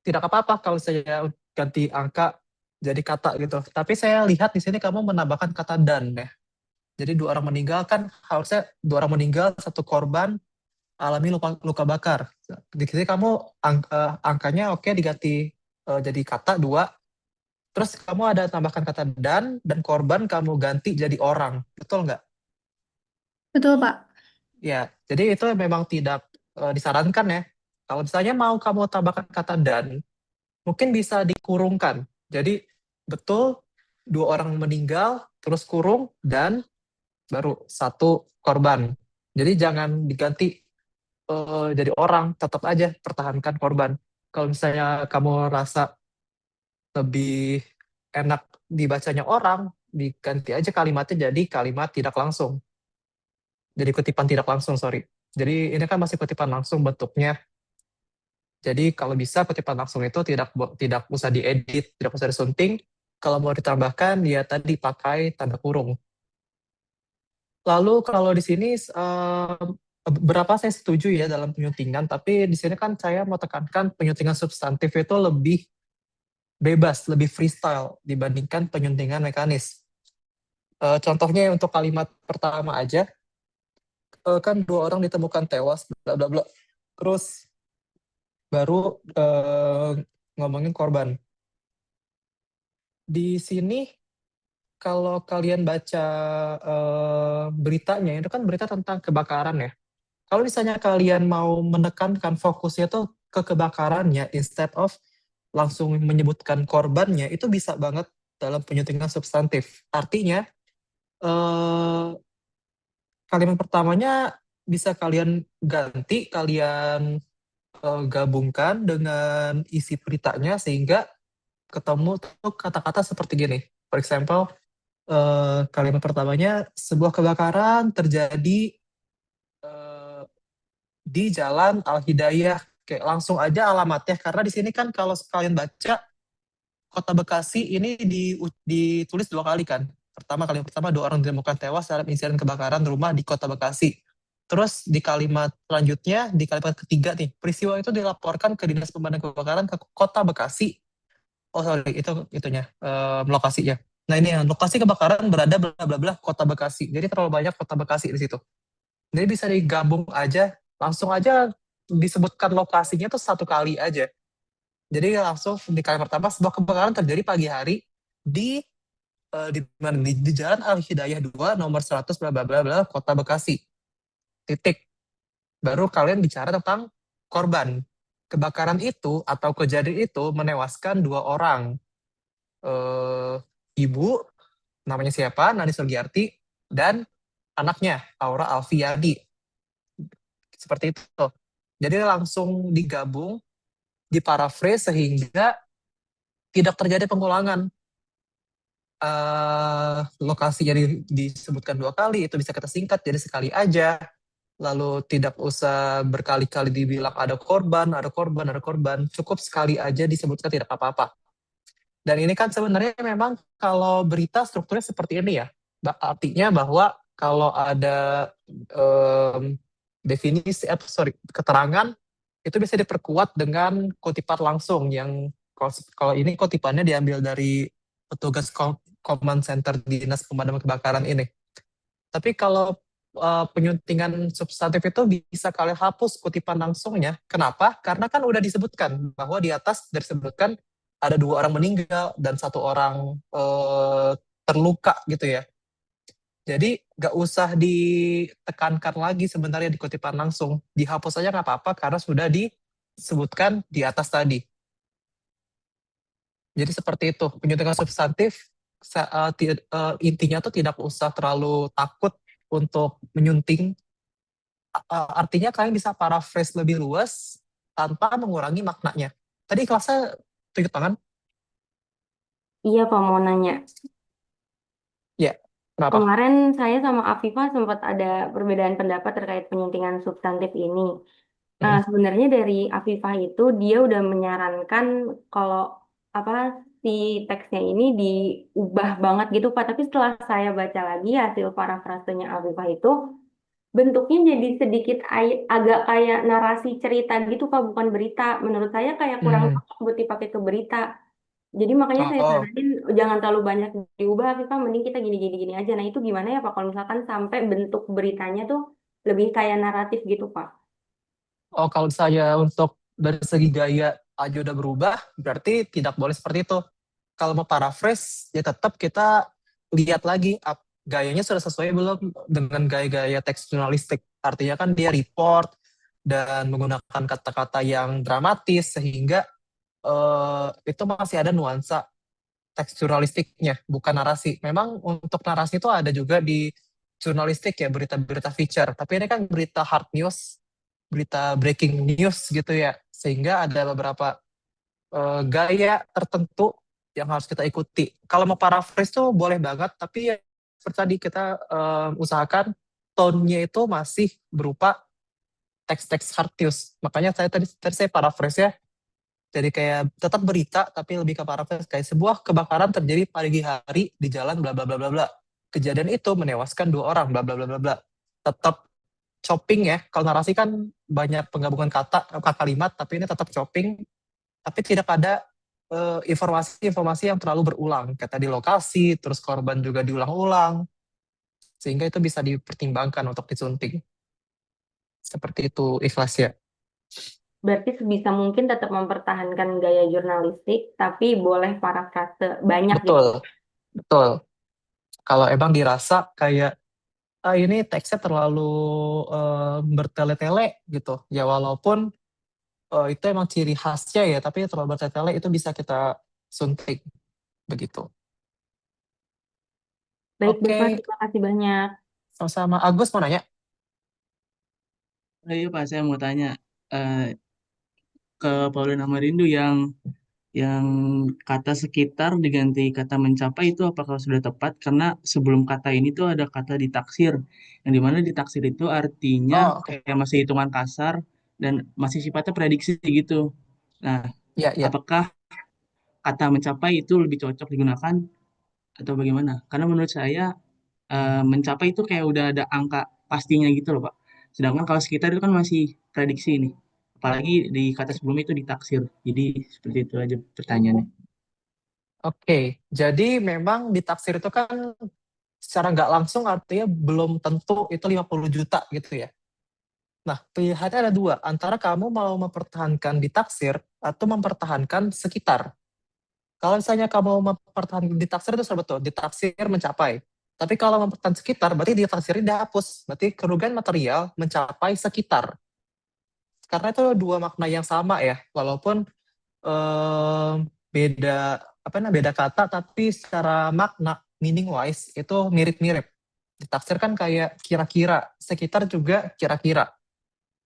tidak apa-apa kalau saya ganti angka jadi kata gitu. Tapi saya lihat di sini kamu menambahkan kata dan ya. Jadi dua orang meninggal kan harusnya dua orang meninggal, satu korban alami luka, luka bakar. Di sini kamu angkanya oke diganti jadi kata dua. Terus kamu ada tambahkan kata dan korban kamu ganti jadi orang. Betul nggak? Betul, Pak. Ya, jadi itu memang tidak disarankan ya. Kalau misalnya mau kamu tambahkan kata dan, mungkin bisa dikurungkan. Jadi betul dua orang meninggal, terus kurung dan baru satu korban. Jadi jangan diganti jadi orang, tetap aja pertahankan korban. Kalau misalnya kamu rasa lebih enak dibacanya orang, diganti aja kalimatnya jadi kalimat tidak langsung. Jadi kutipan tidak langsung, sorry. Jadi ini kan masih kutipan langsung bentuknya. Jadi kalau bisa kutipan langsung itu tidak usah diedit, tidak usah disunting. Kalau mau ditambahkan, ya tadi pakai tanda kurung. Lalu kalau di sini berapa saya setuju ya dalam penyuntingan, tapi di sini kan saya mau tekankan penyuntingan substantif itu lebih bebas, lebih freestyle dibandingkan penyuntingan mekanis. Contohnya untuk kalimat pertama aja, kan dua orang ditemukan tewas, bla bla bla. Terus baru ngomongin korban. Di sini kalau kalian baca beritanya, itu kan berita tentang kebakaran ya. Kalau misalnya kalian mau menekankan fokusnya tuh ke kebakarannya, instead of langsung menyebutkan korbannya, itu bisa banget dalam penyuntingan substantif. Artinya, eh, kalimat pertamanya bisa kalian ganti, kalian gabungkan dengan isi beritanya sehingga ketemu tuh kata-kata seperti gini. For example, kalimat pertamanya sebuah kebakaran terjadi eh, di Jalan Al Hidayah. Kayak langsung aja alamatnya karena di sini kan kalau kalian baca Kota Bekasi ini ditulis dua kali kan. Kalimat pertama dua orang ditemukan tewas dalam insiden kebakaran rumah di Kota Bekasi. Terus di kalimat selanjutnya, di kalimat ketiga nih, peristiwa itu dilaporkan ke Dinas Pemadam Kebakaran ke Kota Bekasi. Oh sorry, itu itunya lokasinya. Nah ini yang lokasi kebakaran berada bla bla bla Kota Bekasi. Jadi terlalu banyak Kota Bekasi di situ. Jadi bisa digabung aja, langsung aja disebutkan lokasinya tuh satu kali aja. Jadi langsung di kali pertama sebuah kebakaran terjadi pagi hari di di mana di Jalan Al Hidayah 2 nomor 100 bla bla bla bla Kota Bekasi. Titik. Baru kalian bicara tentang korban. Kebakaran itu atau kejadian itu menewaskan dua orang. Eh, ibu namanya siapa? Nani Sugiarti dan anaknya Aura Alfiadi. Seperti itu. Jadi langsung digabung, diparaphrase sehingga tidak terjadi pengulangan. Lokasinya disebutkan dua kali, itu bisa kita singkat jadi sekali aja. Lalu tidak usah berkali-kali dibilang ada korban, ada korban, ada korban. Cukup sekali aja disebutkan tidak apa-apa. Dan ini kan sebenarnya memang kalau berita strukturnya seperti ini ya. Artinya bahwa kalau ada definisi, sorry, keterangan, itu bisa diperkuat dengan kutipan langsung yang kalau ini kutipannya diambil dari petugas command center Dinas Pemadam Kebakaran ini. Tapi kalau penyuntingan substantif itu bisa kalian hapus kutipan langsungnya. Kenapa? Karena kan udah disebutkan bahwa di atas disebutkan ada dua orang meninggal dan satu orang terluka gitu ya. Jadi nggak usah ditekankan lagi sebenarnya di kutipan langsung. Dihapus saja nggak apa-apa karena sudah disebutkan di atas tadi. Jadi seperti itu. Penyuntingan substantif intinya tuh tidak usah terlalu takut untuk menyunting. Artinya kalian bisa paraphrase lebih luas tanpa mengurangi maknanya. Tadi kelasnya tunjuk tangan? Iya, Pak, mau nanya. Ya, kenapa? Kemarin saya sama Afifah sempat ada perbedaan pendapat terkait penyuntingan substantif ini. Nah, Mm. sebenarnya dari Afifah itu dia udah menyarankan kalau apa si teksnya ini diubah banget gitu Pak. Tapi setelah saya baca lagi hasil parafrasenya Afifah itu bentuknya jadi sedikit agak kayak narasi cerita gitu Kak, bukan berita. Menurut saya kayak kurang Hmm. cocok buat dipakai ke berita. Jadi makanya saya Oh, saranin jangan terlalu banyak diubah, kita mending kita gini-gini aja. Nah itu gimana ya Pak kalau misalkan sampai bentuk beritanya tuh lebih kayak naratif gitu Pak? oh, kalau saya untuk dari segi gaya aja udah berubah, berarti tidak boleh seperti itu. Kalau mau paraphrase, ya tetap kita lihat lagi gayanya sudah sesuai belum dengan gaya-gaya teks jurnalistik. Artinya kan dia report dan menggunakan kata-kata yang dramatis sehingga itu masih ada nuansa teks jurnalistiknya, bukan narasi. Memang untuk narasi itu ada juga di jurnalistik ya, berita-berita feature. Tapi ini kan berita hard news, berita breaking news gitu ya. Sehingga ada beberapa gaya tertentu yang harus kita ikuti. Kalau mau paraphrase tuh boleh banget, tapi ya seperti tadi kita usahakan tone-nya itu masih berupa teks-teks hard news. Makanya tadi saya paraphrase ya, jadi kayak tetap berita tapi lebih ke paraphrase kayak sebuah kebakaran terjadi pagi hari di jalan bla bla bla bla bla. Kejadian itu menewaskan 2 orang bla bla bla bla bla. Tetap chopping ya. Kalau narasi kan banyak penggabungan kata, kalimat, tapi ini tetap chopping, tapi tidak ada informasi-informasi yang terlalu berulang. Kayak tadi lokasi, terus korban juga diulang-ulang, sehingga itu bisa dipertimbangkan untuk disunting. Seperti itu ikhlas ya. Berarti sebisa mungkin tetap mempertahankan gaya jurnalistik, tapi boleh parafrase banyak gitu. Betul, betul. Kalau emang dirasa kayak ini teksnya terlalu bertele-tele gitu. Ya walaupun itu emang ciri khasnya ya, tapi terlalu bertele-tele itu bisa kita suntik begitu. Baik Bapak, Oke, terima kasih banyak. sama-sama. Agus mau nanya? Oh iya Pak, saya mau tanya eh, ke Paulina Marindu yang kata sekitar diganti kata mencapai itu apakah sudah tepat? Karena sebelum kata ini tuh ada kata ditaksir, yang dimana ditaksir itu artinya Oh, oke. kayak masih hitungan kasar dan masih sifatnya prediksi gitu. Nah, Ya, ya. apakah kata mencapai itu lebih cocok digunakan atau bagaimana? Karena menurut saya mencapai itu kayak udah ada angka pastinya gitu loh Pak. Sedangkan kalau sekitar itu kan masih prediksi nih. Apalagi di kata sebelumnya itu ditaksir. Jadi seperti itu aja pertanyaannya. Oke, jadi memang ditaksir itu kan secara nggak langsung artinya belum tentu itu 50 juta gitu ya. Nah, pilihannya ada dua. Antara kamu mau mempertahankan ditaksir atau mempertahankan sekitar. Kalau misalnya kamu mempertahankan ditaksir itu sudah betul, ditaksir mencapai. Tapi kalau mempertahankan sekitar, berarti ditaksirnya dihapus. Berarti kerugian material mencapai sekitar. Karena itu dua makna yang sama ya, walaupun eh, beda beda kata, tapi secara makna meaning wise itu mirip-mirip. Ditaksir kan kayak kira-kira, sekitar juga kira-kira.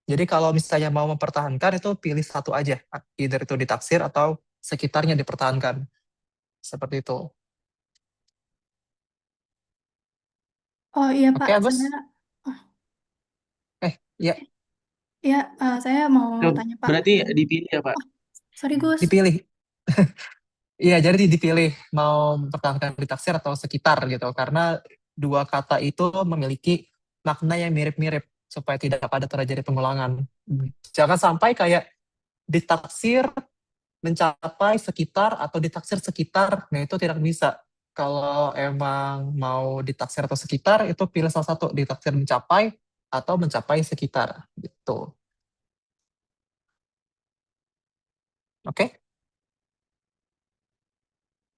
Jadi kalau misalnya mau mempertahankan itu pilih satu aja, either itu ditaksir atau sekitarnya dipertahankan. Seperti itu. Oh iya Pak, Oke, saya, Agus? oh, Ya, ya saya mau Itu tanya Pak. berarti dipilih ya Pak. Oh, sorry Gus. dipilih. Iya, jadi dipilih mau mempertahankan ditaksir atau sekitar gitu. Karena dua kata itu memiliki makna yang mirip-mirip supaya tidak ada terjadi pengulangan. Jangan sampai kayak ditaksir mencapai sekitar atau ditaksir sekitar, nah itu tidak bisa. Kalau emang mau ditaksir atau sekitar, itu pilih salah satu, ditaksir mencapai atau mencapai sekitar gitu. Oke?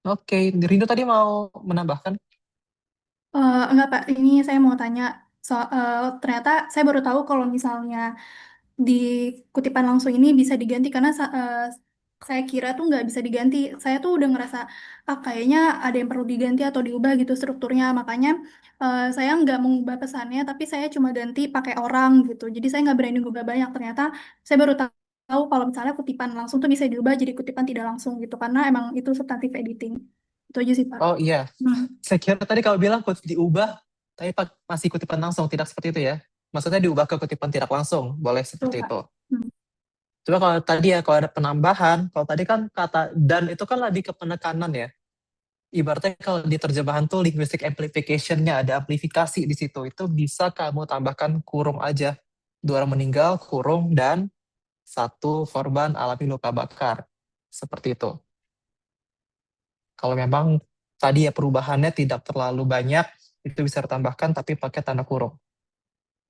Oke, Rindu tadi mau menambahkan? Enggak Pak, ini saya mau tanya. Ternyata saya baru tahu kalau misalnya di kutipan langsung ini bisa diganti karena saya kira tuh nggak bisa diganti. Saya tuh udah ngerasa kayaknya ada yang perlu diganti atau diubah gitu strukturnya. Makanya saya nggak mengubah pesannya, tapi saya cuma ganti pakai orang gitu. Jadi saya nggak berani ngubah banyak. Ternyata saya baru tahu kalau misalnya kutipan langsung tuh bisa diubah jadi kutipan tidak langsung gitu karena emang itu substantif editing. Itu aja sih Pak. Oh iya, Hmm, saya kira tadi kalau bilang diubah, tapi masih kutipan langsung, tidak seperti itu ya. Maksudnya diubah ke kutipan tidak langsung, boleh Tuh seperti Pak. itu. Hmm. Coba kalau tadi ya, kalau ada penambahan, kalau tadi kan kata dan itu kan lebih ke penekanan ya. ibaratnya kalau di terjemahan tuh linguistic amplification-nya ada amplifikasi di situ. Itu bisa kamu tambahkan kurung aja. 2 orang meninggal, kurung, dan 1 korban alami luka bakar. Seperti itu. Kalau memang tadi ya perubahannya tidak terlalu banyak, itu bisa ditambahkan tapi pakai tanda kurung.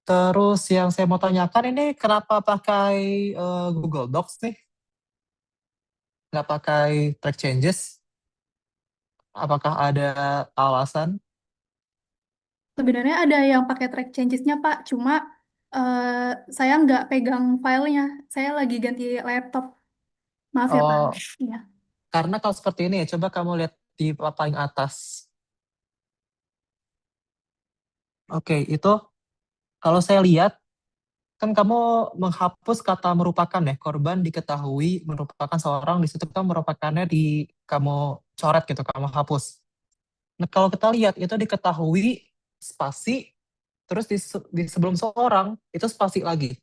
Terus yang saya mau tanyakan ini kenapa pakai Google Docs nih? Nggak pakai track changes? Apakah ada alasan? Sebenarnya ada yang pakai track changes-nya, Pak. Cuma saya nggak pegang filenya. Saya lagi ganti laptop. Maaf ya, Pak. Oh, Iya. karena kalau seperti ini, coba kamu lihat di paling atas. Oke, itu kalau saya lihat, kan kamu menghapus kata merupakan ya, korban diketahui merupakan seorang, di situ kan merupakannya kamu coret gitu, kamu hapus. Nah, kalau kita lihat, itu diketahui spasi, terus di sebelum seorang, itu spasi lagi.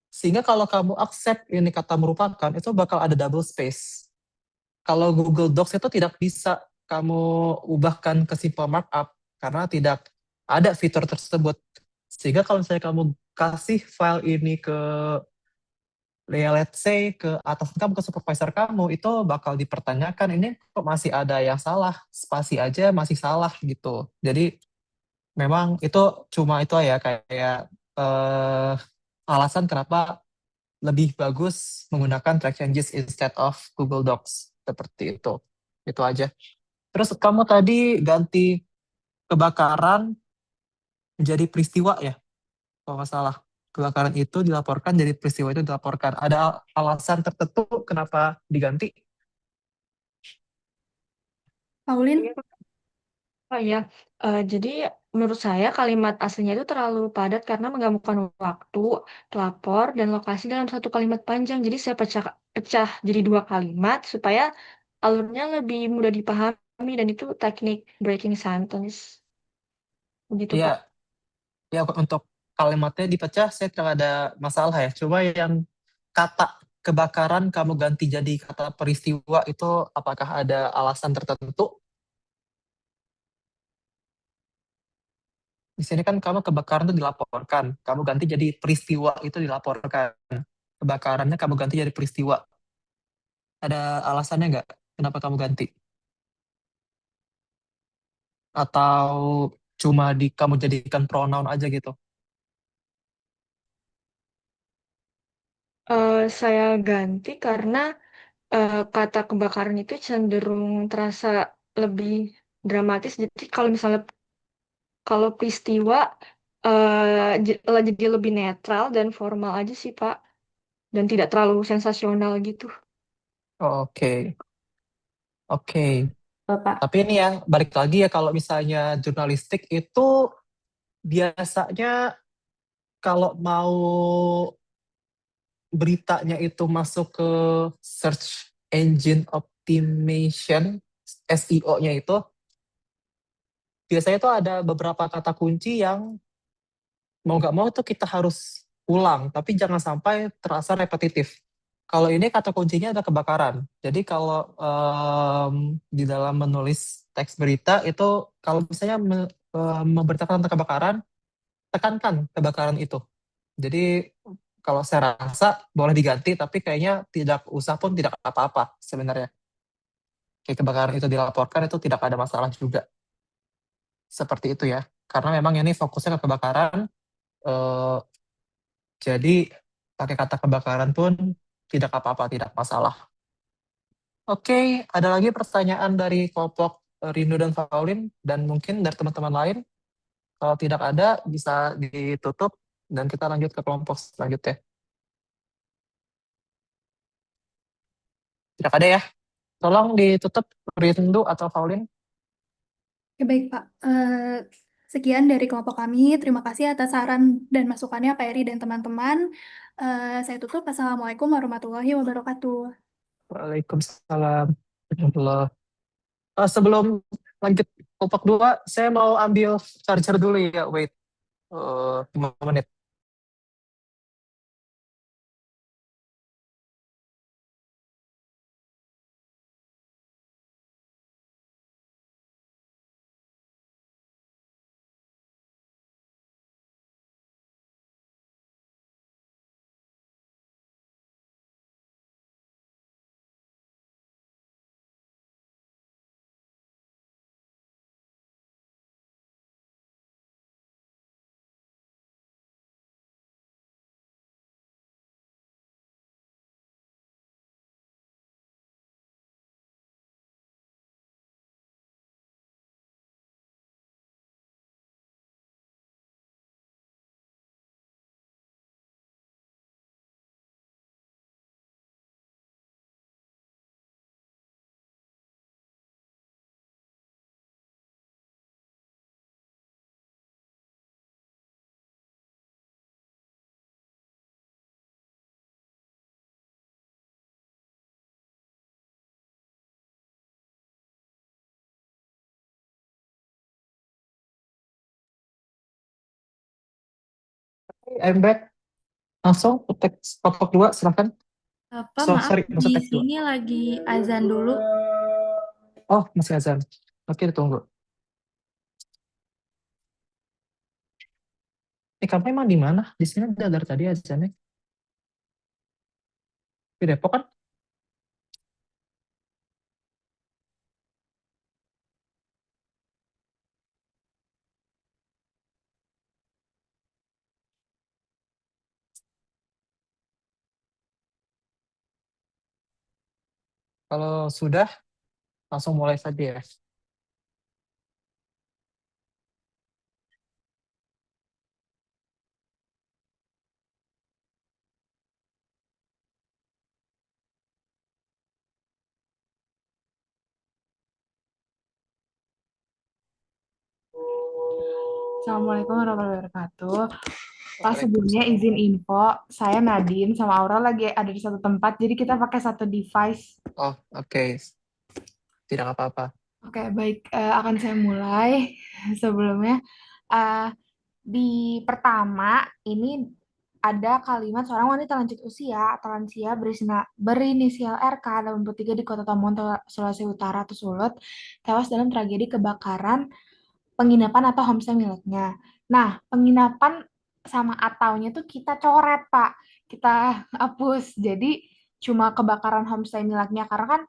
Sehingga kalau kamu accept ini kata merupakan, itu bakal ada double space. Kalau Google Docs itu tidak bisa kamu ubahkan ke simple markup karena tidak ada fitur tersebut. Sehingga kalau misalnya kamu kasih file ini ke ya let's say ke atas kamu, ke supervisor kamu, itu bakal dipertanyakan ini kok masih ada yang salah, spasi aja masih salah gitu. Jadi memang itu cuma itu ya kayak eh, alasan kenapa lebih bagus menggunakan track changes instead of Google Docs seperti itu. Itu aja. Terus kamu tadi ganti kebakaran menjadi peristiwa ya, kalau nggak salah. Kebakaran itu dilaporkan, jadi peristiwa itu dilaporkan. Ada alasan tertentu kenapa diganti? Paulin, Oh iya, jadi menurut saya kalimat aslinya itu terlalu padat karena menggabungkan waktu, pelapor, dan lokasi dalam satu kalimat panjang. Jadi saya pecah jadi 2 kalimat supaya alurnya lebih mudah dipahami dan itu teknik breaking sentence. Begitu, Ya, Pak. ya untuk kalimatnya dipecah saya tidak ada masalah ya. Cuma yang kata kebakaran kamu ganti jadi kata peristiwa itu apakah ada alasan tertentu? Di sini kan kamu kebakaran itu dilaporkan, kamu ganti jadi peristiwa itu dilaporkan. Kebakarannya kamu ganti jadi peristiwa. Ada alasannya nggak? Kenapa kamu ganti? Atau cuma kamu jadikan pronoun aja gitu? Saya ganti karena kata kebakaran itu cenderung terasa lebih dramatis. Jadi kalau peristiwa jadi lebih netral dan formal aja sih, Pak. Dan tidak terlalu sensasional gitu. Oke, oke. Bapak. Tapi ini ya, balik lagi ya kalau misalnya jurnalistik itu biasanya kalau mau beritanya itu masuk ke search engine optimization, SEO-nya itu, biasanya itu ada beberapa kata kunci yang mau nggak mau tuh kita harus ulang, tapi jangan sampai terasa repetitif. Kalau ini kata kuncinya ada kebakaran. Jadi kalau di dalam menulis teks berita itu kalau misalnya memberitakan tentang kebakaran, tekankan kebakaran itu. Jadi kalau saya rasa boleh diganti, tapi kayaknya tidak usah pun tidak apa-apa sebenarnya. Kayak kebakaran itu dilaporkan itu tidak ada masalah juga. Seperti itu ya. Karena memang ini fokusnya ke kebakaran, eh, jadi pakai kata kebakaran pun tidak apa-apa, tidak masalah. Oke, ada lagi pertanyaan dari kelompok Rindu dan Faulin dan mungkin dari teman-teman lain. Kalau tidak ada, bisa ditutup dan kita lanjut ke kelompok selanjutnya. Tidak ada ya? Tolong ditutup Rindu atau Faulin. ya baik Pak. Sekian dari kelompok kami. Terima kasih atas saran dan masukannya Pak Eri dan teman-teman. Saya tutup. Assalamualaikum warahmatullahi wabarakatuh. Waalaikumsalam. Warahmatullah. Sebelum lanjut kelompok 2, saya mau ambil charger dulu ya. Wait, 5 menit. I'm back. Langsung teks kelompok 2, silahkan. Maaf, Sorry, langsung di teks 2. sini lagi azan dulu. Oh, masih azan. Oke, tunggu. Kamu emang di mana? Di sini ada dari tadi azannya. Di Depok kan? Kalau sudah, langsung mulai saja ya. Assalamualaikum warahmatullahi wabarakatuh. Pak, sebelumnya izin info, saya Nadine sama Aura lagi ada di satu tempat, jadi kita pakai satu device. Oh, oke. Tidak apa-apa. Oke, baik. Akan saya mulai. Sebelumnya, eh, di pertama ini ada kalimat seorang wanita lanjut usia atau lansia berinisial RK tahun 23 di Kota Tomohon, Sulawesi Utara atau Sulut, tewas dalam tragedi kebakaran penginapan atau homestay miliknya. Nah, penginapan sama ataunya tuh kita coret, Pak. Kita hapus. Jadi cuma kebakaran homestay miliknya karena kan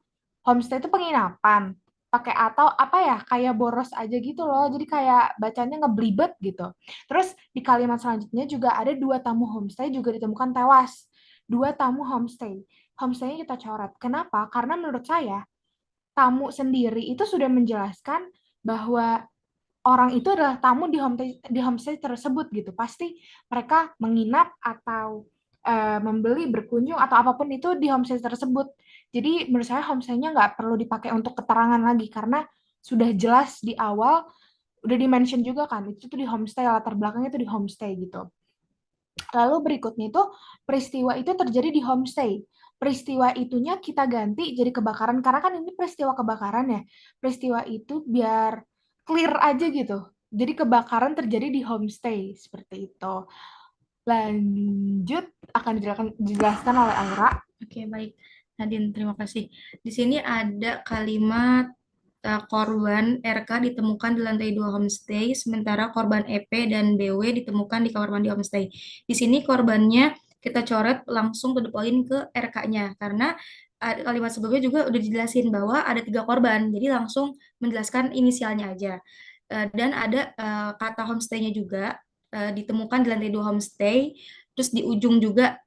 homestay itu penginapan. Pakai atau apa ya? Kayak boros aja gitu loh. Jadi kayak bacanya ngeblibet gitu. Terus di kalimat selanjutnya juga ada 2 tamu homestay juga ditemukan tewas. 2 tamu homestay. Homestaynya kita coret. Kenapa? Karena menurut saya tamu sendiri itu sudah menjelaskan bahwa orang itu adalah tamu di homestay tersebut gitu. Pasti mereka menginap atau membeli, berkunjung atau apapun itu di homestay tersebut. Jadi menurut saya homestay-nya nggak perlu dipakai untuk keterangan lagi karena sudah jelas di awal udah di-mention juga kan itu tuh di homestay, latar belakangnya itu di homestay gitu. Lalu berikutnya itu peristiwa itu terjadi di homestay. Peristiwa itunya kita ganti jadi kebakaran karena kan ini peristiwa kebakaran ya. Peristiwa itu biar clear aja gitu. Jadi kebakaran terjadi di homestay seperti itu. Lanjut akan dijelaskan oleh Aura. Oke, baik. Nadine, terima kasih. Di sini ada kalimat korban RK ditemukan di lantai 2 homestay, sementara korban EP dan BW ditemukan di kamar mandi homestay. Di sini korbannya kita coret langsung to the point ke RK-nya, karena kalimat sebelumnya juga udah dijelasin bahwa ada 3 korban, jadi langsung menjelaskan inisialnya aja. Dan ada kata homestay-nya juga ditemukan di lantai 2 homestay, terus di ujung juga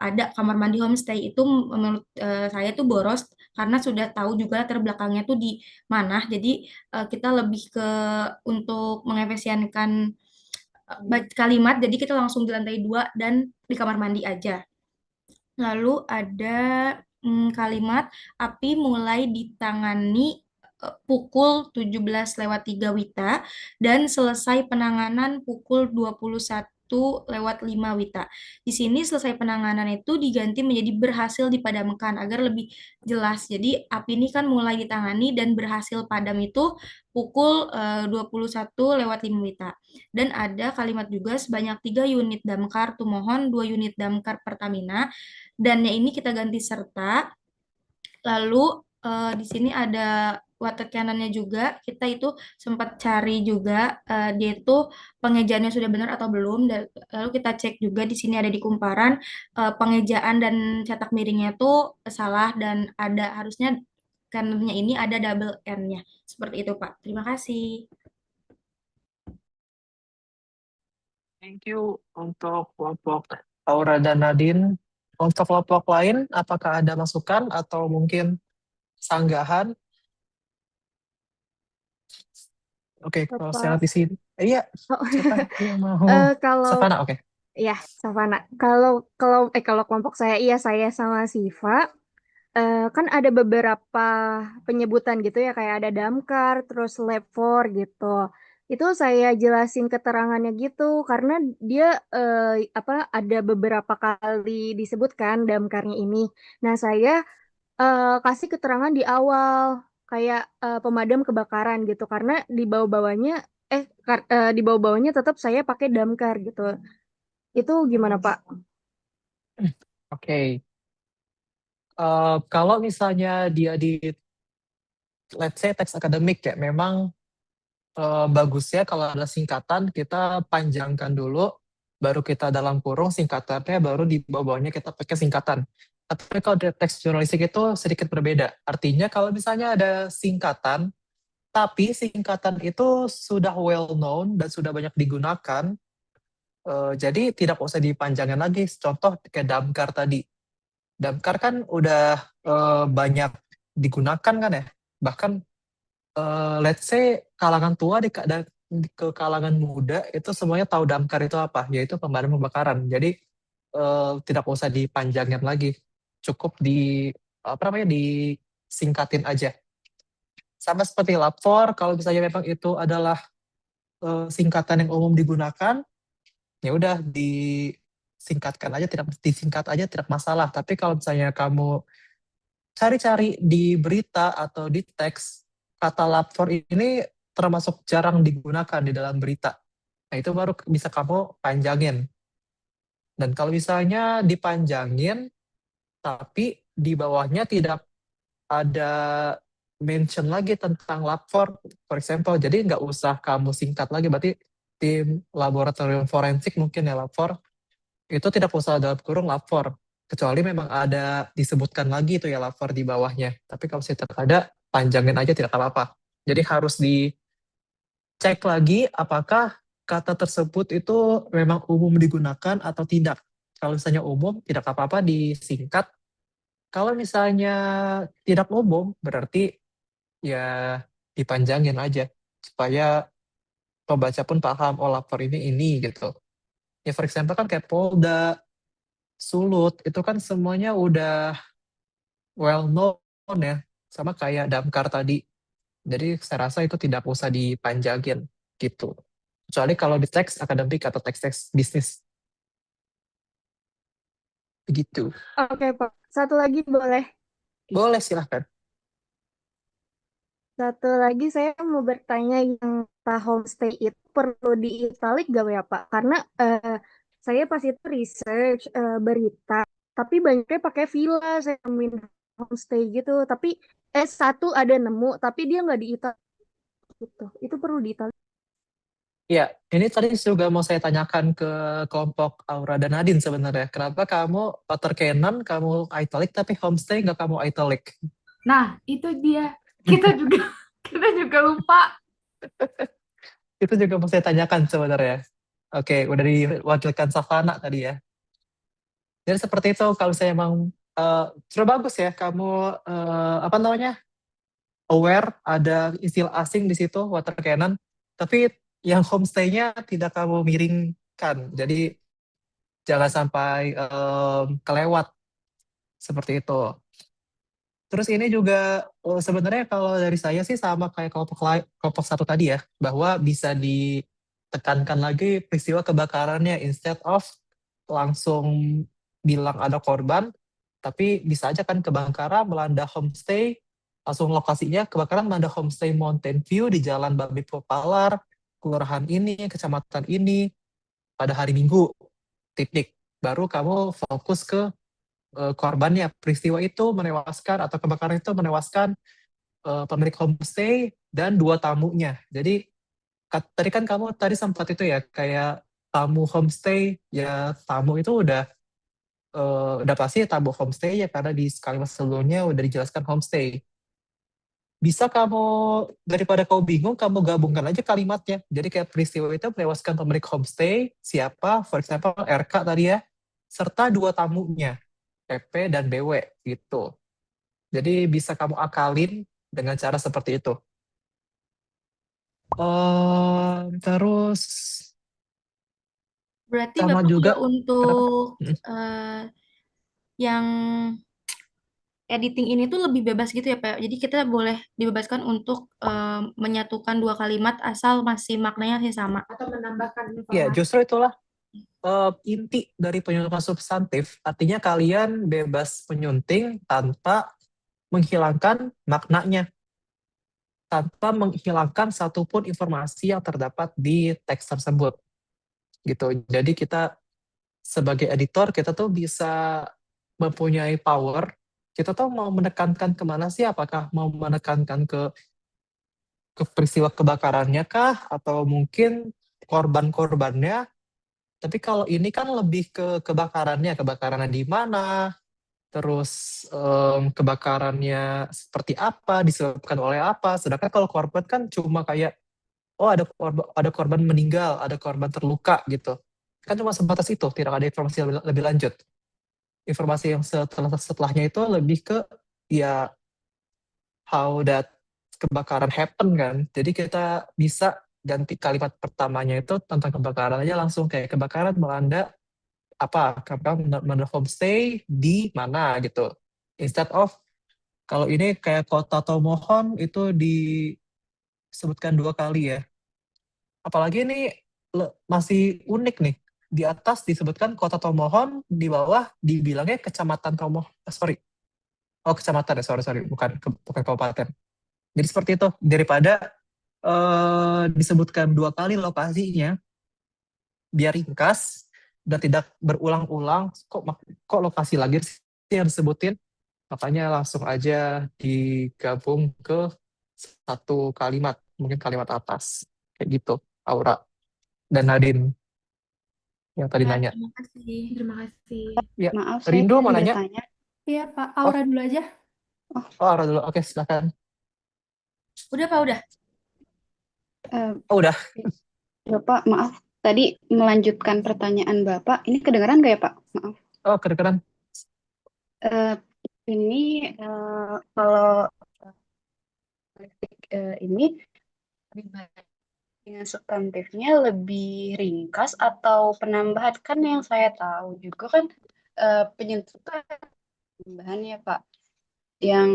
ada kamar mandi homestay. Itu menurut saya tuh boros karena sudah tahu juga latar belakangnya tuh di mana. Jadi kita lebih ke untuk mengefisienkan kalimat, jadi kita langsung di lantai 2 dan di kamar mandi aja. Lalu ada kalimat api mulai ditangani pukul 17:03 WITA dan selesai penanganan pukul 21:05 WITA. Di sini selesai penanganan itu diganti menjadi berhasil dipadamkan agar lebih jelas. Jadi api ini kan mulai ditangani dan berhasil padam itu pukul 21:05 WITA. Dan ada kalimat juga sebanyak 3 unit damkar Tumohon, 2 unit damkar Pertamina. Dannya ini kita ganti serta. Lalu di sini ada water cannon-nya juga. Kita itu sempat cari juga dia itu pengejaannya sudah benar atau belum. Lalu kita cek juga di sini ada di kumparan pengejaan dan cetak miringnya itu salah dan ada harusnya cannon-nya ini ada double N-nya. Seperti itu, Pak. Terima kasih. Thank you untuk kelompok Aura dan Nadine. Untuk kelompok lain, apakah ada masukan atau mungkin sanggahan? Oke, kalau saya Bapak. lihat di sini. Iya, Oh, siapa yang mau? kalau Savana, oke. ya Savana, kalau kelompok saya iya saya sama Siva. Kan ada beberapa penyebutan gitu ya kayak ada damkar, terus lab 4 gitu. Itu saya jelasin keterangannya gitu karena dia ada beberapa kali disebutkan damkarnya ini. Nah, saya kasih keterangan di awal kayak pemadam kebakaran gitu karena di bawah-bawahnya tetap saya pakai damkar gitu. Itu gimana, Pak? Oke. Kalau misalnya dia di let's say teks akademik ya, memang bagusnya kalau ada singkatan kita panjangkan dulu, baru kita dalam kurung singkatannya, baru di bawahnya kita pakai singkatan. Tapi kalau di teks jurnalistik itu sedikit berbeda. Artinya kalau misalnya ada singkatan, tapi singkatan itu sudah well known dan sudah banyak digunakan, jadi tidak usah dipanjangin lagi. Contoh kayak damkar tadi. Damkar kan udah banyak digunakan kan ya. Bahkan let's say kalangan tua ke kalangan muda itu semuanya tahu damkar itu apa, yaitu pemadam kebakaran. Jadi tidak usah dipanjangin lagi, cukup apa namanya disingkatin aja. Sama seperti lapor, kalau misalnya memang itu adalah singkatan yang umum digunakan, ya udah disingkat aja tidak masalah. Tapi kalau misalnya kamu cari-cari di berita atau di teks, kata lapor ini termasuk jarang digunakan di dalam berita. Nah, itu baru bisa kamu panjangin. Dan kalau misalnya dipanjangin, tapi di bawahnya tidak ada mention lagi tentang lapor, for example, jadi nggak usah kamu singkat lagi, berarti tim laboratorium forensik mungkin ya lapor, itu tidak usah dalam kurung lapor, kecuali memang ada disebutkan lagi itu ya lapor di bawahnya. Tapi kalau tidak ada, panjangin aja tidak apa-apa. Jadi harus dicek lagi apakah kata tersebut itu memang umum digunakan atau tidak. Kalau misalnya umum, tidak apa-apa disingkat. Kalau misalnya tidak umum, berarti ya dipanjangin aja. Supaya pembaca pun paham, oh lapor ini gitu. Ya for example kan kayak Polda, Sulut, itu kan semuanya udah well known ya. Sama kayak Damkar tadi. Jadi saya rasa itu tidak usah dipanjangin gitu. Kecuali kalau di teks akademik atau teks-teks bisnis. Begitu. Oke, Pak. Satu lagi boleh? Boleh silahkan. Satu lagi saya mau bertanya, yang kata homestay itu perlu di italic gak ya, Pak? Karena saya pas itu research berita, tapi banyaknya pakai villa, saya nemuin homestay gitu. Tapi satu ada nemu, tapi dia nggak di italic gitu. Itu perlu di italic. Ya, ini tadi juga mau saya tanyakan ke kelompok Aura dan Nadine sebenarnya. Kenapa kamu watercannon, kamu italic, tapi homestay nggak kamu italic? Nah, itu dia. Kita juga kita juga lupa. Itu juga mau saya tanyakan sebenarnya. Oke, udah diwakilkan Savana tadi ya. Jadi seperti itu, kalau saya emang sudah bagus ya, kamu apa namanya, aware ada istilah asing di situ, watercannon, tapi yang homestay-nya tidak kamu miringkan. Jadi jangan sampai kelewat seperti itu. Terus ini juga sebenarnya kalau dari saya sih sama kayak kelompok satu tadi ya, bahwa bisa ditekankan lagi peristiwa kebakarannya instead of langsung bilang ada korban, tapi bisa aja kan kebakaran melanda homestay, langsung lokasinya kebakaran melanda homestay Mountain View di Jalan Babi Palar, kelurahan ini, kecamatan ini, pada hari Minggu, titik. Baru kamu fokus ke korbannya, peristiwa itu menewaskan atau kebakaran itu menewaskan pemilik homestay dan 2 tamunya. Jadi tadi kan kamu tadi sempat itu ya kayak tamu homestay, ya tamu itu udah pasti tamu homestay ya, karena di kalimat sebelumnya udah dijelaskan homestay. Bisa kamu, daripada kau bingung, kamu gabungkan aja kalimatnya. Jadi kayak peristiwa itu menewaskan pemilik homestay, siapa, for example RK tadi ya, serta 2 tamunya, PP dan BW gitu. Jadi bisa kamu akalin dengan cara seperti itu. Terus Berarti sama Bapak juga, kalau kenapa? untuk yang editing ini tuh lebih bebas gitu ya, Pak. Jadi kita boleh dibebaskan untuk menyatukan 2 kalimat asal masih maknanya masih sama. Atau menambahkan Ya, informasi. justru itulah inti dari penyuntingan substantif. Artinya kalian bebas menyunting tanpa menghilangkan maknanya, tanpa menghilangkan satupun informasi yang terdapat di teks tersebut. Gitu. Jadi kita sebagai editor kita tuh bisa mempunyai power. Kita tuh mau menekankan kemana sih? Apakah mau menekankan ke peristiwa kebakarannya kah? Atau mungkin korban-korbannya? Tapi kalau ini kan lebih ke kebakarannya di mana, terus kebakarannya seperti apa, disebabkan oleh apa. Sedangkan kalau korban kan cuma kayak, oh ada korban meninggal, ada korban terluka gitu. Kan cuma sebatas itu, tidak ada informasi lebih lanjut. Informasi yang setelahnya itu lebih ke ya how that kebakaran happen kan. Jadi kita bisa ganti kalimat pertamanya itu tentang kebakaran aja langsung kayak kebakaran melanda melanda homestay di mana gitu. Instead of kalau ini kayak kota Tomohon itu disebutkan 2 kali ya. Apalagi ini masih unik nih. Di atas disebutkan kota Tomohon, di bawah dibilangnya kecamatan Tomohon. Sorry. Oh, kecamatan ya, sorry, bukan kabupaten. Jadi seperti itu, daripada disebutkan 2 kali lokasinya, biar ringkas dan tidak berulang-ulang. Kok lokasi lagi sih yang disebutin? Makanya langsung aja digabung ke satu kalimat, mungkin kalimat atas. Kayak gitu, Aura dan Nadine yang tadi nanya. Terima kasih. Terima kasih. Ya, Maaf, saya Rindu mau izin nanya? bertanya. Iya, Pak. Aura dulu aja. Oh, Oh, Aura dulu. Oke, silakan. Udah, Pak, udah. Oh, udah. Bapak, maaf. Tadi melanjutkan pertanyaan Bapak. Ini kedengaran nggak ya, Pak? Maaf. Oh, kedengeran. Ini kalau ini dengan substantifnya lebih ringkas atau penambahan, kan yang saya tahu juga kan penyebutan penambahan ya Pak. Yang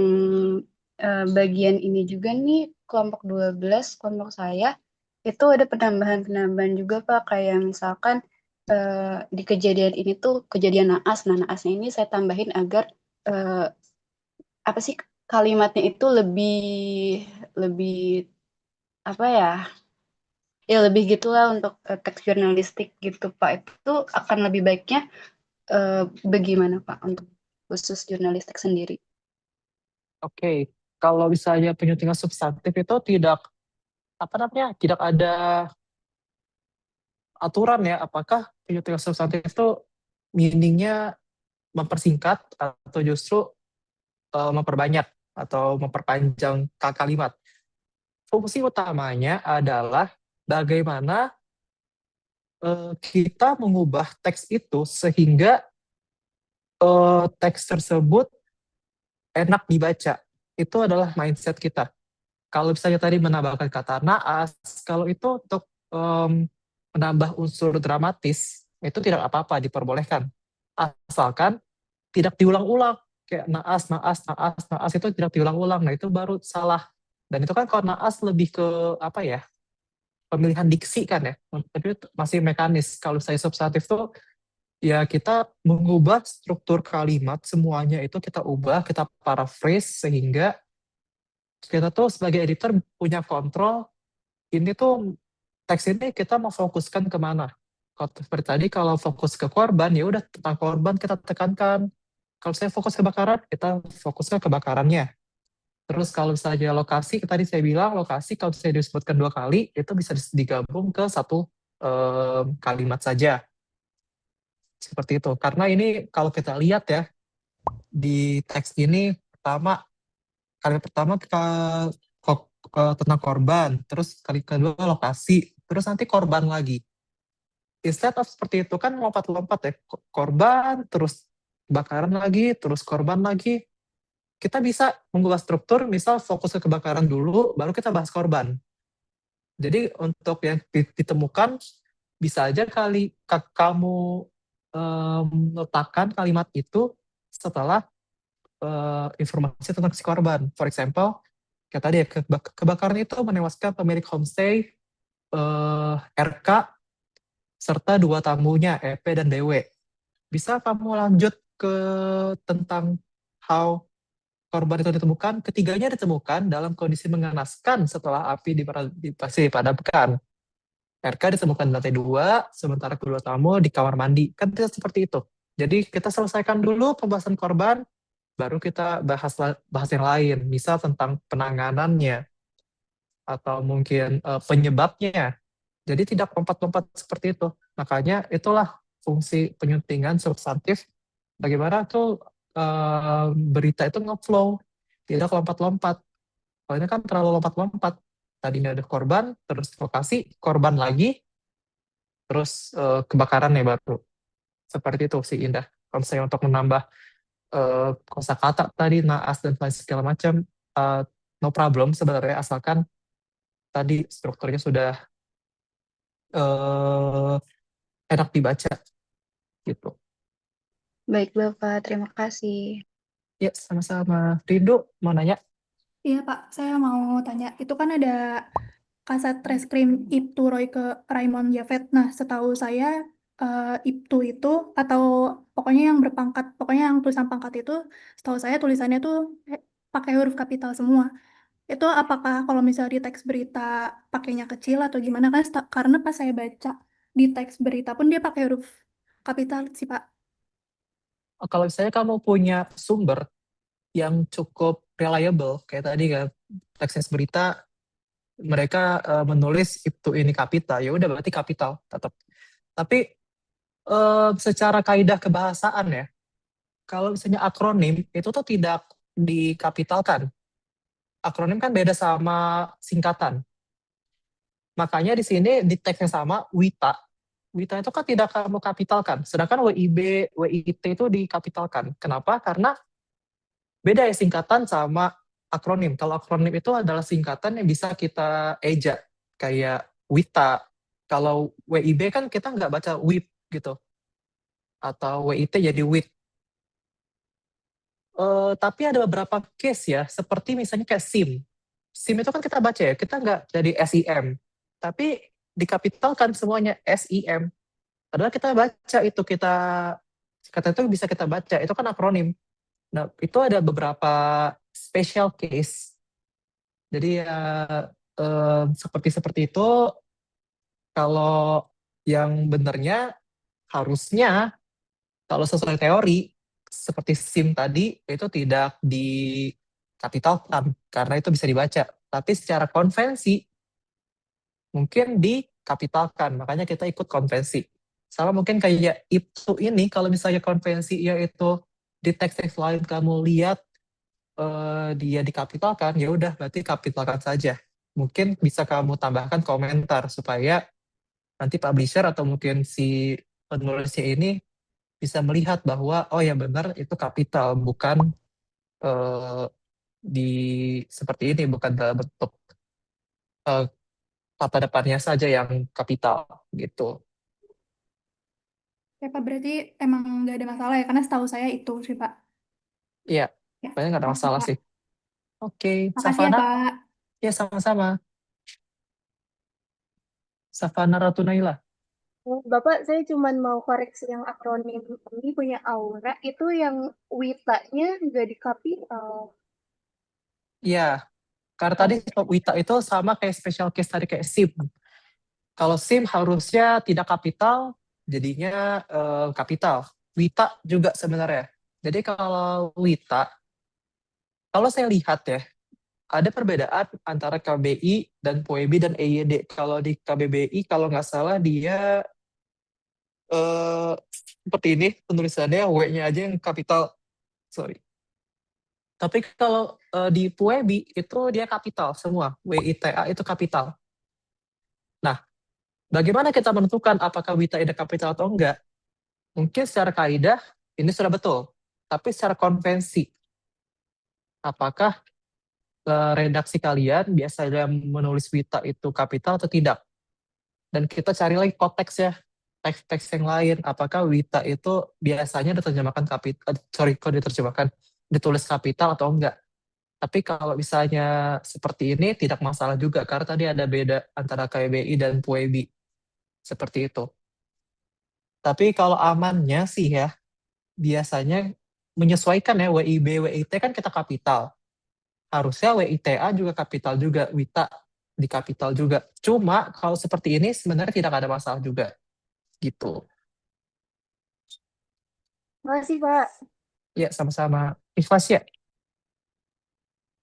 bagian ini juga nih kelompok 12 kelompok saya itu ada penambahan juga Pak, kayak misalkan di kejadian ini tuh kejadian naas. Nah, naasnya ini saya tambahin agar apa sih kalimatnya itu lebih apa ya? Ya lebih gitulah untuk teks jurnalistik gitu Pak. Itu akan lebih baiknya bagaimana Pak untuk khusus jurnalistik sendiri? Oke. Kalau misalnya penyuntingan substantif itu tidak ada aturan ya, apakah penyuntingan substantif itu meaningnya mempersingkat atau justru memperbanyak atau memperpanjang kalimat. Fungsi utamanya adalah bagaimana kita mengubah teks itu sehingga teks tersebut enak dibaca. Itu adalah mindset kita. Kalau misalnya tadi menambahkan kata naas, kalau itu untuk menambah unsur dramatis, itu tidak apa-apa, diperbolehkan. Asalkan tidak diulang-ulang. Kayak naas, naas, naas, naas, itu tidak diulang-ulang. Nah, itu baru salah. Dan itu kan kalau naas lebih ke apa ya, pemilihan diksi kan ya. Tapi itu masih mekanis. Kalau saya substantif tuh, ya kita mengubah struktur kalimat, semuanya itu kita ubah, kita paraphrase, sehingga kita tuh sebagai editor punya kontrol, ini tuh teks ini kita mau fokuskan kemana. Kalau seperti tadi, kalau fokus ke korban, ya udah tentang korban kita tekankan. Kalau saya fokus kebakaran, kita fokus ke kebakarannya. Terus kalau misalnya lokasi, tadi saya bilang lokasi kalau saya disebutkan 2 kali, itu bisa digabung ke satu kalimat saja. Seperti itu. Karena ini kalau kita lihat ya, di teks ini kalimat pertama tentang korban, terus kali kedua lokasi, terus nanti korban lagi. Instead of seperti itu kan lompat-lompat ya, korban, terus kebakaran lagi, terus korban lagi. Kita bisa mengubah struktur, misal fokus ke kebakaran dulu, baru kita bahas korban. Jadi untuk yang ditemukan, bisa aja kamu letakkan kalimat itu setelah informasi tentang si korban. For example, kayak tadi ya, kebakaran itu menewaskan pemilik homestay RK serta 2 tamunya EP dan BW. Bisa kamu lanjut ke tentang how korban itu ditemukan, ketiganya ditemukan dalam kondisi mengenaskan setelah api dipadamkan. RK ditemukan di lantai 2, sementara kedua tamu di kamar mandi. Kan tidak seperti itu. Jadi kita selesaikan dulu pembahasan korban, baru kita bahas yang lain. Misal tentang penanganannya, atau mungkin penyebabnya. Jadi tidak lompat-lompat seperti itu. Makanya itulah fungsi penyuntingan substantif. Bagaimana tuh berita itu ngeflow, tidak lompat-lompat. Kalau ini kan terlalu lompat-lompat. Tadinya ada korban, terus lokasi, korban lagi, terus kebakaran ya baru. Seperti itu sih Indah. Kalau misalnya untuk menambah kosakata tadi, naas dan lain segala macam, no problem sebenarnya, asalkan tadi strukturnya sudah eh, enak dibaca gitu. Baik, Bapak. Terima kasih. Ya, sama-sama. Rindu mau nanya? Iya Pak, saya mau tanya, itu kan ada Kasat Reskrim Ibtu Roy ke Raymond Javet. Nah, setahu saya Ibtu itu atau pokoknya yang berpangkat, pokoknya yang tulisan pangkat itu, setahu saya tulisannya tuh pakai huruf kapital semua. Itu apakah kalau misalnya di teks berita pakainya kecil atau gimana kan? Karena pas saya baca di teks berita pun dia pakai huruf kapital sih Pak. Kalau misalnya kamu punya sumber yang cukup reliable, kayak tadi kan, teks berita, mereka menulis itu ini kapital, ya udah berarti kapital tetap. Tapi secara kaidah kebahasaan ya, kalau misalnya akronim itu tuh tidak dikapitalkan. Akronim kan beda sama singkatan. Makanya di sini di teks yang sama, WITA. WITA itu kan tidak kamu kapitalkan. Sedangkan WIB, WIT itu dikapitalkan. Kenapa? Karena beda ya singkatan sama akronim. Kalau akronim itu adalah singkatan yang bisa kita eja. Kayak WITA. Kalau WIB kan kita nggak baca WIP gitu. Atau WIT jadi WIT. Tapi ada beberapa case ya, seperti misalnya kayak SIM. SIM itu kan kita baca ya, kita nggak jadi SIM. Tapi dikapitalkan semuanya SIM. Padahal kita baca itu, kata itu bisa kita baca, itu kan akronim. Nah, itu ada beberapa special case. Jadi ya seperti itu, kalau yang benernya harusnya kalau sesuai teori seperti SIM tadi itu tidak dikapitalkan karena itu bisa dibaca. Tapi secara konvensi mungkin dikapitalkan, makanya kita ikut konvensi. Sama mungkin kayak itu ini, kalau misalnya konvensi yaitu di teks-teks lain kamu lihat dia dikapitalkan, ya udah berarti kapitalkan saja. Mungkin bisa kamu tambahkan komentar supaya nanti publisher atau mungkin si penulisnya ini bisa melihat bahwa oh ya benar itu kapital, bukan di seperti ini, bukan dalam bentuk kata depannya saja yang kapital gitu. Ya Pak, berarti emang nggak ada masalah ya, karena setahu saya itu sih Pak. Iya, Ya, banyak nggak ada makasih masalah Pak. sih. Oke, Makasih ya Savana, Pak. ya sama-sama. Savana Ratunaila. Bapak, saya cuma mau koreksi yang akronim ini punya Aura, itu yang WITA-nya nggak di kapital. Iya, karena tadi WITA itu sama kayak special case tadi kayak SIM. Kalau SIM harusnya tidak kapital, jadinya kapital. WITA juga sebenarnya. Jadi kalau WITA, kalau saya lihat ya, ada perbedaan antara KBI dan PUEBI dan EYD. Kalau di KBBI, kalau nggak salah dia seperti ini penulisannya, W-nya aja yang kapital. Sorry. Tapi kalau di PUEBI itu dia kapital semua. WITA itu kapital. Nah, bagaimana kita menentukan apakah WITA itu kapital atau enggak? Mungkin secara kaidah ini sudah betul. Tapi secara konvensi, apakah redaksi kalian biasanya menulis WITA itu kapital atau tidak? Dan kita cari lagi konteks ya, teks-teks yang lain. Apakah WITA itu biasanya diterjemahkan kapital, kok diterjemahkan, ditulis kapital atau enggak? Tapi kalau misalnya seperti ini tidak masalah juga, karena tadi ada beda antara KBI dan PUEBI. Seperti itu. Tapi kalau amannya sih ya, biasanya menyesuaikan ya, WIB, WIT kan kita kapital. Harusnya WITA juga kapital juga, WITA. di Kapital juga. Cuma kalau seperti ini sebenarnya tidak ada masalah juga gitu. Makasih, Pak. Ya, sama-sama. Ikhlas ya?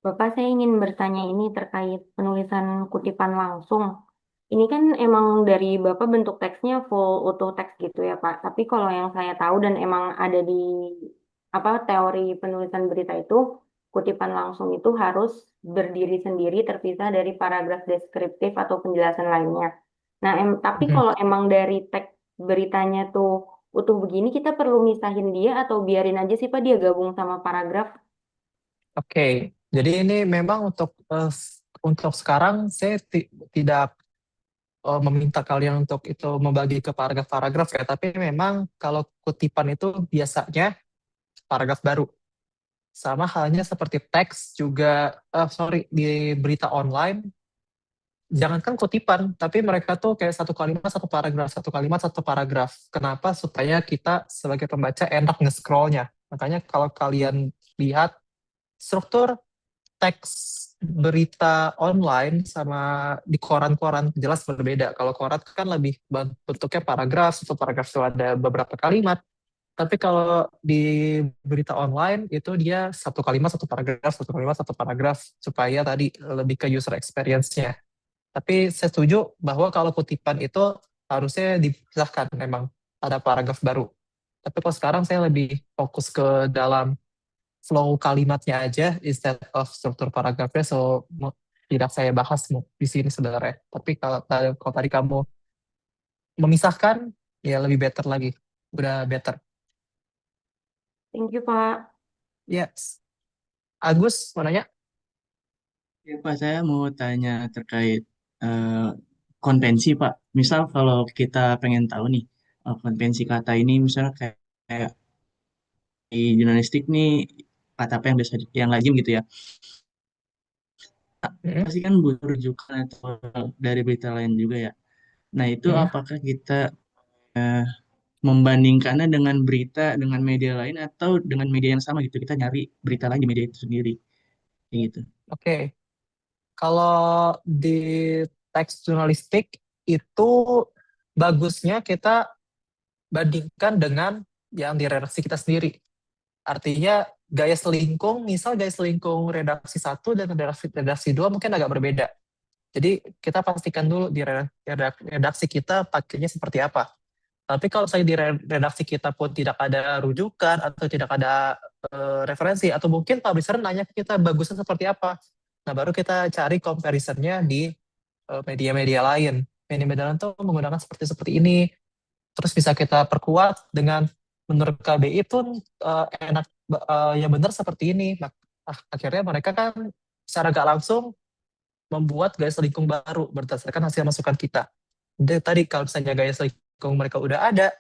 Bapak, saya ingin bertanya ini terkait penulisan kutipan langsung. Ini kan emang dari Bapak bentuk teksnya full utuh teks gitu ya, Pak. Tapi kalau yang saya tahu dan emang ada di teori penulisan berita itu, kutipan langsung itu harus berdiri sendiri terpisah dari paragraf deskriptif atau penjelasan lainnya. Nah, tapi Mhm. kalau emang dari teks beritanya tuh utuh begini, kita perlu misahin dia atau biarin aja sih Pak dia gabung sama paragraf? Oke, jadi ini memang untuk sekarang saya tidak meminta kalian untuk itu membagi ke paragraf-paragraf ya, tapi memang kalau kutipan itu biasanya paragraf baru. Sama halnya seperti teks juga, di berita online, jangankan kutipan, tapi mereka tuh kayak satu kalimat satu paragraf, satu kalimat satu paragraf. Kenapa? Supaya kita sebagai pembaca enak nge-scrollnya. Makanya kalau kalian lihat struktur teks berita online sama di koran-koran jelas berbeda. Kalau koran kan lebih bentuknya paragraf, satu paragraf itu ada beberapa kalimat. Tapi kalau di berita online itu dia satu kalimat satu paragraf, satu kalimat satu paragraf supaya tadi lebih ke user experience-nya. Tapi saya setuju bahwa kalau kutipan itu harusnya dipisahkan, memang ada paragraf baru. Tapi kalau sekarang saya lebih fokus ke dalam flow kalimatnya aja instead of struktur paragrafnya, tidak saya bahas di sini sebenarnya. Tapi kalau tadi kamu memisahkan, ya lebih better lagi. Udah better. Thank you, Pak. Yes. Agus, mau nanya? Ya, Pak, saya mau tanya terkait eh, konvensi, Pak. Misal kalau kita pengen tahu nih, konvensi kata ini misalnya kayak di jurnalistik nih, kata apa yang biasa yang lazim gitu ya. Mm-mm. Pasti kan butuh rujukan atau dari berita lain juga ya. Nah, itu Mm-mm. apakah kita eh, membandingkannya dengan berita dengan media lain atau dengan media yang sama gitu? Kita nyari berita lain di media itu sendiri, kayak gitu. Oke. Kalau di teks jurnalistik itu bagusnya kita bandingkan dengan yang di redaksi kita sendiri. Artinya gaya selingkung, misal gaya selingkung redaksi 1 dan redaksi 2 mungkin agak berbeda. Jadi kita pastikan dulu di redaksi kita pakainya seperti apa. Tapi kalau saya di redaksi kita pun tidak ada rujukan atau tidak ada referensi, atau mungkin publisher nanya ke kita bagusnya seperti apa. Nah, baru kita cari comparisonnya di media-media lain. Media-media lain tuh menggunakan seperti ini. Terus bisa kita perkuat dengan menurut KBI pun yang benar seperti ini. Akhirnya mereka kan secara gak langsung membuat gaya selingkung baru berdasarkan hasil masukan kita. Jadi tadi kalau misalnya gaya selingkung mereka udah ada,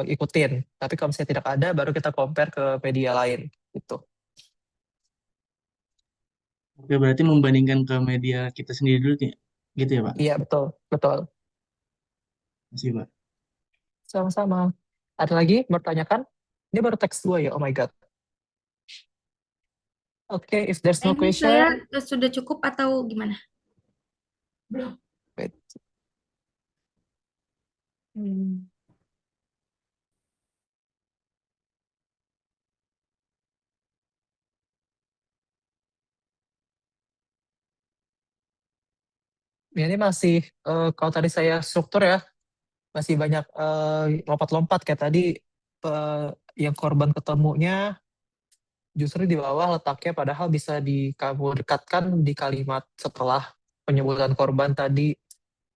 ikutin. Tapi kalau misalnya tidak ada, baru kita compare ke media lain. Gitu. Oke, berarti membandingkan ke media kita sendiri dulu nih, gitu ya, Pak? Iya, betul. Betul. Masih, Pak. Sama-sama. Ada lagi bertanyakan? Ini baru teks 2 ya, oh my God. Oke, if there's no Ini saya question, sudah cukup atau gimana? wait. Hmm. Ya, ini masih, kalau tadi saya struktur ya, masih banyak lompat-lompat kayak tadi, yang korban ketemunya justru di bawah letaknya, padahal bisa kamu dekatkan di kalimat setelah penyebutan korban tadi.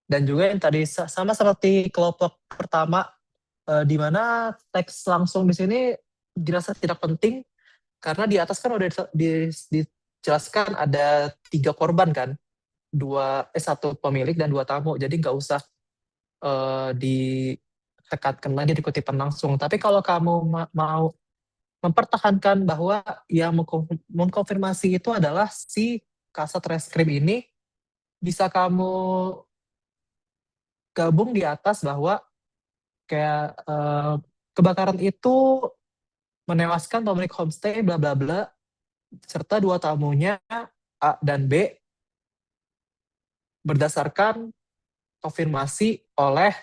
Dan juga yang tadi sama seperti kelompok pertama, di mana teks langsung di sini dirasa tidak penting karena di atas kan udah dijelaskan ada 3 korban kan, satu pemilik dan 2 tamu, jadi nggak usah ditekatkan lagi di kutipan langsung. Tapi kalau kamu mau mempertahankan bahwa yang mengkonfirmasi itu adalah si kasat reskrim ini, bisa kamu gabung di atas bahwa kayak kebakaran itu menewaskan pemilik homestay bla bla bla serta 2 tamunya A dan B, berdasarkan konfirmasi oleh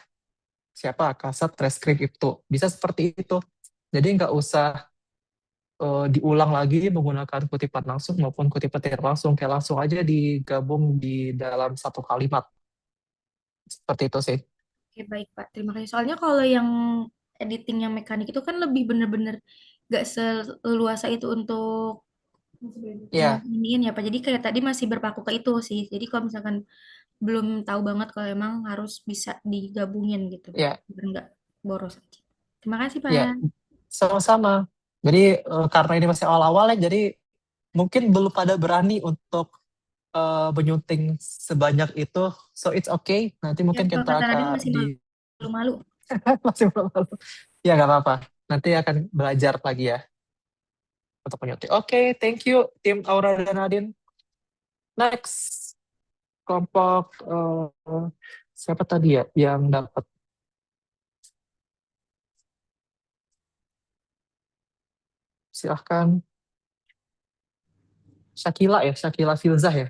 siapa kasat reskrim itu. Bisa seperti itu. Jadi nggak usah diulang lagi menggunakan kutipan langsung maupun kutipan tidak langsung. Kayak langsung aja digabung di dalam satu kalimat. Seperti itu sih. Oke, baik, Pak. Terima kasih. Soalnya kalau yang editing yang mekanik itu kan lebih bener-bener gak seleluasa itu untuk Ya, iniin ya, Pak. Jadi kayak tadi masih berpaku ke itu sih. Jadi kalau misalkan belum tahu banget kalau emang harus bisa digabungin gitu. ya, Biar nggak boros aja. Terima kasih, Pak. ya, sama-sama. Jadi karena ini masih awal-awal ya, jadi mungkin belum pada berani untuk menyunting sebanyak itu. So it's okay. Nanti Ya, mungkin kalau kita kata Raden akan masih malu-malu. masih malu-malu. Ya nggak apa-apa. Nanti akan belajar lagi ya untuk menyunting. Oke, thank you tim Aura dan Nadine. Next kelompok siapa tadi ya yang dapat? Silahkan. Syakila ya, Syakila Filzah ya.